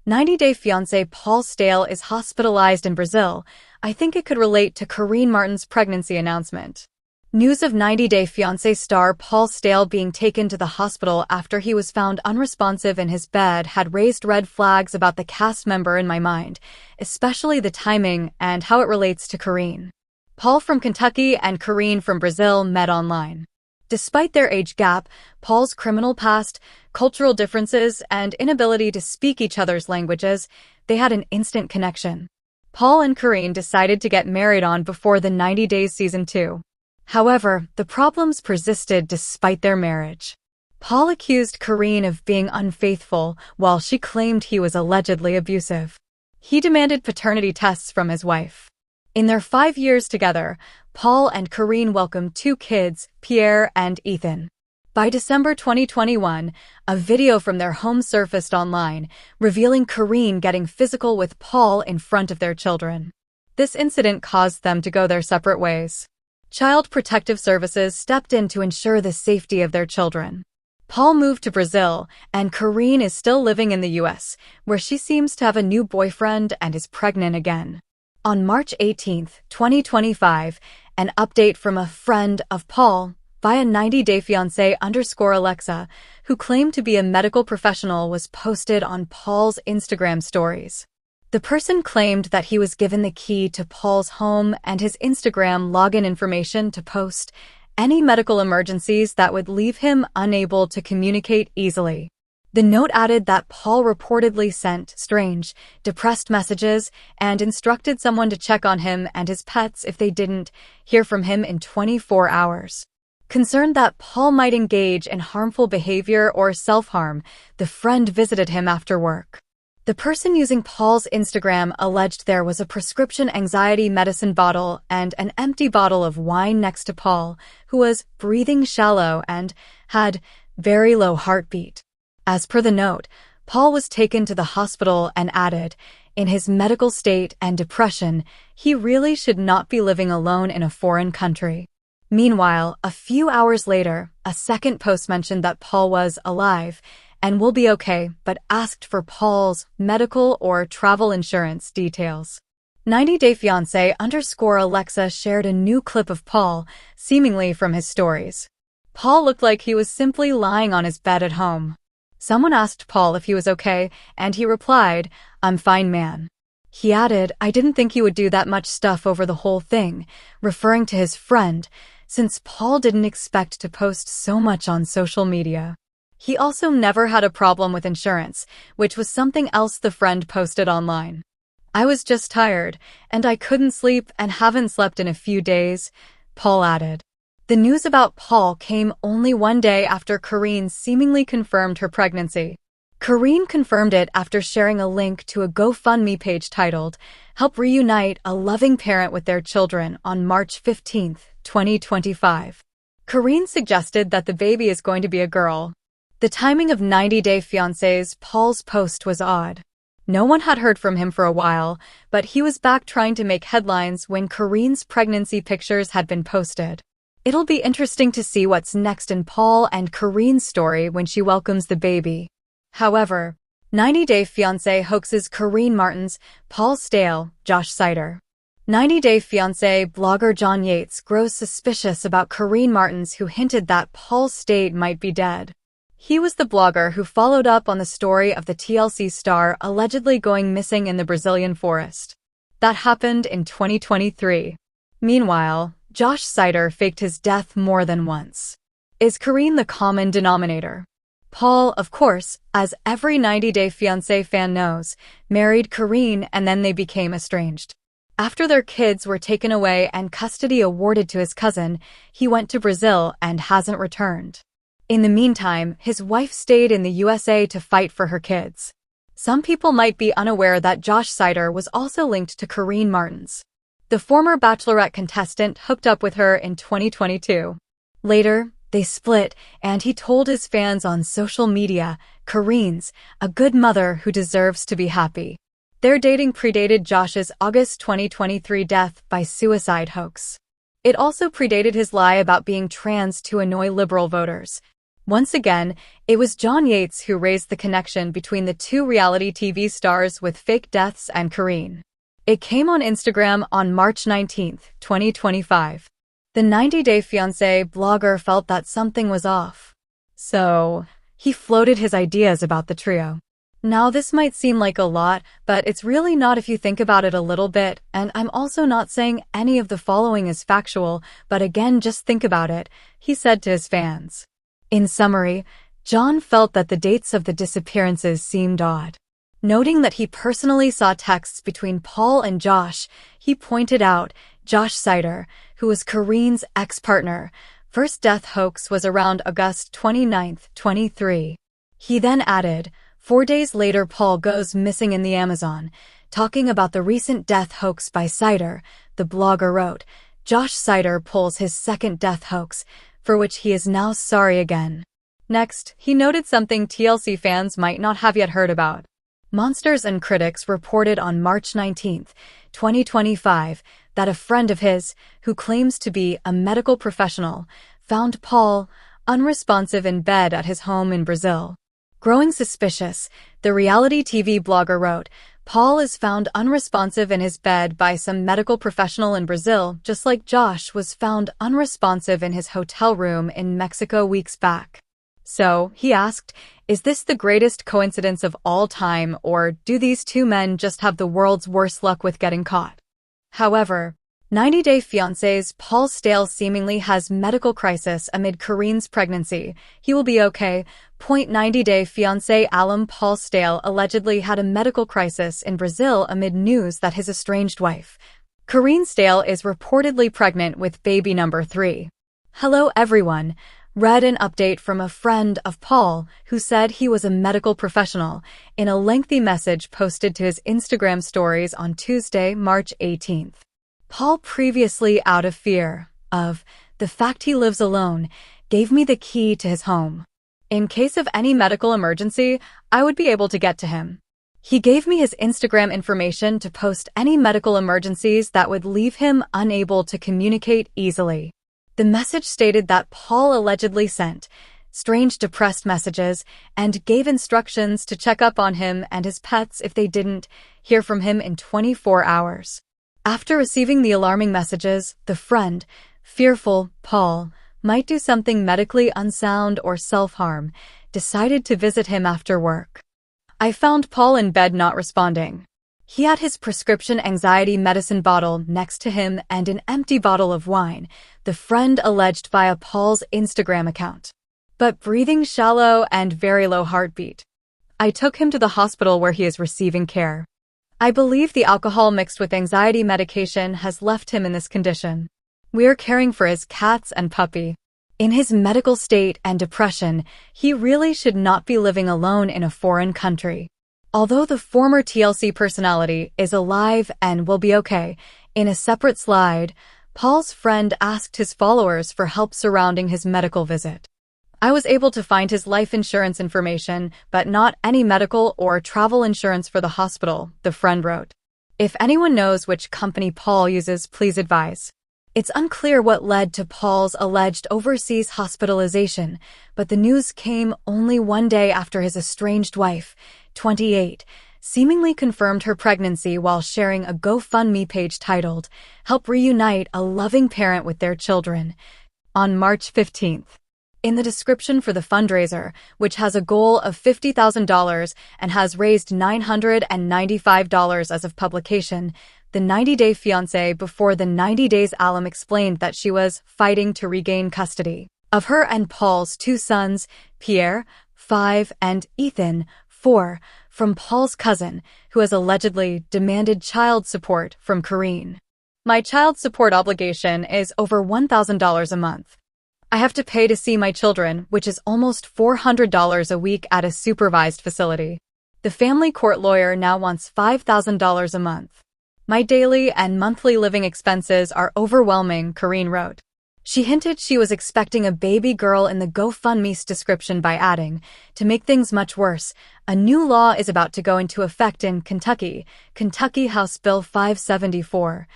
90-Day Fiancé Paul Staehle is hospitalized in Brazil. I think it could relate to Corinne Martin's pregnancy announcement. News of 90-Day Fiancé star Paul Staehle being taken to the hospital after he was found unresponsive in his bed had raised red flags about the cast member in my mind, especially the timing and how it relates to Corinne. Paul from Kentucky and Corinne from Brazil met online. Despite their age gap, Paul's criminal past, cultural differences, and inability to speak each other's languages, they had an instant connection. Paul and Corinne decided to get married on before the 90 Days Season 2. However, the problems persisted despite their marriage. Paul accused Corinne of being unfaithful, while she claimed he was allegedly abusive. He demanded paternity tests from his wife. In their 5 years together, Paul and Corinne welcomed 2 kids, Pierre and Ethan. By December 2021, a video from their home surfaced online, revealing Corinne getting physical with Paul in front of their children. This incident caused them to go their separate ways. Child Protective Services stepped in to ensure the safety of their children. Paul moved to Brazil, and Corinne is still living in the US, where she seems to have a new boyfriend and is pregnant again. On March 18, 2025, an update from a friend of Paul, via 90-Day Fiancé _Alexa, who claimed to be a medical professional, was posted on Paul's Instagram stories. The person claimed that he was given the key to Paul's home and his Instagram login information to post any medical emergencies that would leave him unable to communicate easily. The note added that Paul reportedly sent strange, depressed messages and instructed someone to check on him and his pets if they didn't hear from him in 24 hours. Concerned that Paul might engage in harmful behavior or self-harm, the friend visited him after work. The person using Paul's Instagram alleged there was a prescription anxiety medicine bottle and an empty bottle of wine next to Paul, who was breathing shallow and had very low heartbeat. As per the note, Paul was taken to the hospital and added, in his medical state and depression, he really should not be living alone in a foreign country. Meanwhile, a few hours later, a second post mentioned that Paul was alive and will be okay, but asked for Paul's medical or travel insurance details. 90-Day Fiancé _Alexa shared a new clip of Paul, seemingly from his stories. Paul looked like he was simply lying on his bed at home. Someone asked Paul if he was okay, and he replied, "I'm fine, man." He added, "I didn't think he would do that much stuff over the whole thing," referring to his friend, since Paul didn't expect to post so much on social media. He also never had a problem with insurance, which was something else the friend posted online. "I was just tired, and I couldn't sleep and haven't slept in a few days," Paul added. The news about Paul came only one day after Corinne seemingly confirmed her pregnancy. Corinne confirmed it after sharing a link to a GoFundMe page titled, "Help Reunite a Loving Parent with Their Children" on March 15, 2025. Corinne suggested that the baby is going to be a girl. The timing of 90-Day Fiancé's Paul's post was odd. No one had heard from him for a while, but he was back trying to make headlines when Corinne's pregnancy pictures had been posted. It'll be interesting to see what's next in Paul and Corinne's story when she welcomes the baby. However, 90-Day Fiancé hoaxes Corinne Martin's Paul Staehle, Josh Sider. 90-Day Fiancé blogger John Yates grows suspicious about Corinne Martin's, who hinted that Paul's state might be dead. He was the blogger who followed up on the story of the TLC star allegedly going missing in the Brazilian forest. That happened in 2023. Meanwhile, Josh Sider faked his death more than once. Is Corinne the common denominator? Paul, of course, as every 90-Day Fiancé fan knows, married Corinne and then they became estranged. After their kids were taken away and custody awarded to his cousin, he went to Brazil and hasn't returned. In the meantime, his wife stayed in the USA to fight for her kids. Some people might be unaware that Josh Sider was also linked to Corinne Martin's. The former Bachelorette contestant hooked up with her in 2022. Later, they split, and he told his fans on social media, "Corinne's a good mother who deserves to be happy." Their dating predated Josh's August 2023 death by suicide hoax. It also predated his lie about being trans to annoy liberal voters. Once again, it was John Yates who raised the connection between the two reality TV stars with fake deaths and Karine. It came on Instagram on March 19, 2025. The 90-Day Fiancé blogger felt that something was off. So, he floated his ideas about the trio. Now this might seem like a lot, but it's really not if you think about it a little bit, and I'm also not saying any of the following is factual, but again just think about it, he said to his fans. In summary, John felt that the dates of the disappearances seemed odd. Noting that he personally saw texts between Paul and Josh, he pointed out Josh Staehle, who was Karine's ex-partner, first death hoax was around August 29, 23. He then added, 4 days later Paul goes missing in the Amazon. Talking about the recent death hoax by Staehle, the blogger wrote, Josh Staehle pulls his second death hoax, for which he is now sorry again. Next, he noted something TLC fans might not have yet heard about. Monsters and Critics reported on March 19, 2025, that a friend of his, who claims to be a medical professional, found Paul unresponsive in bed at his home in Brazil. Growing suspicious, the reality TV blogger wrote, Paul is found unresponsive in his bed by some medical professional in Brazil, just like Josh was found unresponsive in his hotel room in Mexico weeks back. So, he asked, is this the greatest coincidence of all time, or do these two men just have the world's worst luck with getting caught? However, 90-Day Fiancé's Paul Staehle seemingly has medical crisis amid Karine's pregnancy. He will be okay. 90-Day Fiancé alum Paul Staehle allegedly had a medical crisis in Brazil amid news that his estranged wife, Karine Staehle, is reportedly pregnant with baby number 3. Hello everyone. Read an update from a friend of Paul who said he was a medical professional in a lengthy message posted to his Instagram stories on Tuesday, March 18th. Paul, previously out of fear of the fact he lives alone, gave me the key to his home. In case of any medical emergency, I would be able to get to him. He gave me his Instagram information to post any medical emergencies that would leave him unable to communicate easily. The message stated that Paul allegedly sent strange depressed messages and gave instructions to check up on him and his pets if they didn't hear from him in 24 hours. After receiving the alarming messages, the friend, fearful Paul might do something medically unsound or self-harm, decided to visit him after work. I found Paul in bed not responding. He had his prescription anxiety medicine bottle next to him and an empty bottle of wine, the friend alleged via Paul's Instagram account. But breathing shallow and very low heartbeat. I took him to the hospital where he is receiving care. I believe the alcohol mixed with anxiety medication has left him in this condition. We are caring for his cats and puppy. In his medical state and depression, he really should not be living alone in a foreign country. Although the former TLC personality is alive and will be okay, in a separate slide, Paul's friend asked his followers for help surrounding his medical visit. I was able to find his life insurance information, but not any medical or travel insurance for the hospital, the friend wrote. If anyone knows which company Paul uses, please advise. It's unclear what led to Paul's alleged overseas hospitalization, but the news came only 1 day after his estranged wife, 28, seemingly confirmed her pregnancy while sharing a GoFundMe page titled, Help Reunite a Loving Parent with Their Children, on March 15th. In the description for the fundraiser, which has a goal of $50,000 and has raised $995 as of publication, the 90-Day Fiancé before the 90 Days alum explained that she was fighting to regain custody of her and Paul's 2 sons, Pierre, 5, and Ethan, 4, from Paul's cousin, who has allegedly demanded child support from Karine. My child support obligation is over $1,000 a month. I have to pay to see my children, which is almost $400 a week at a supervised facility. The family court lawyer now wants $5,000 a month. My daily and monthly living expenses are overwhelming, Karine wrote. She hinted she was expecting a baby girl in the GoFundMe's description by adding, to make things much worse, a new law is about to go into effect in Kentucky, Kentucky House Bill 574,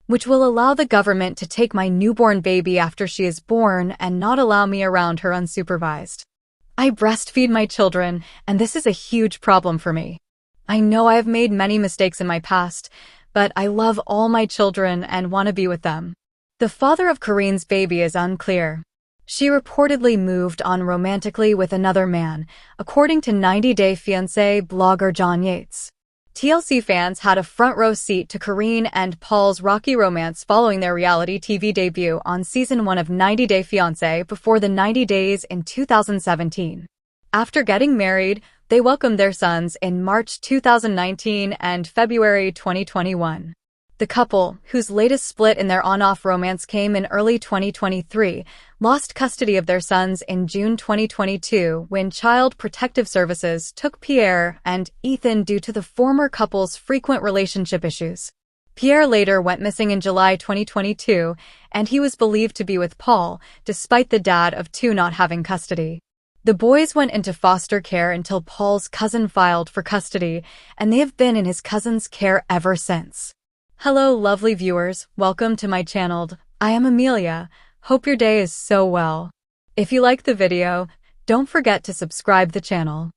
which will allow the government to take my newborn baby after she is born and not allow me around her unsupervised. I breastfeed my children, and this is a huge problem for me. I know I have made many mistakes in my past, but I love all my children and want to be with them. The father of Kareen's baby is unclear. She reportedly moved on romantically with another man, according to 90 Day Fiancé blogger John Yates. TLC fans had a front-row seat to Kareen and Paul's rocky romance following their reality TV debut on Season 1 of 90 Day Fiancé before the 90 Days in 2017. After getting married, they welcomed their sons in March 2019 and February 2021. The couple, whose latest split in their on-off romance came in early 2023, lost custody of their sons in June 2022 when Child Protective Services took Pierre and Ethan due to the former couple's frequent relationship issues. Pierre later went missing in July 2022, and he was believed to be with Paul, despite the dad of two not having custody. The boys went into foster care until Paul's cousin filed for custody, and they have been in his cousin's care ever since. Hello lovely viewers, welcome to my channel. I am Amelia. Hope your day is so well. If you like the video, don't forget to subscribe the channel.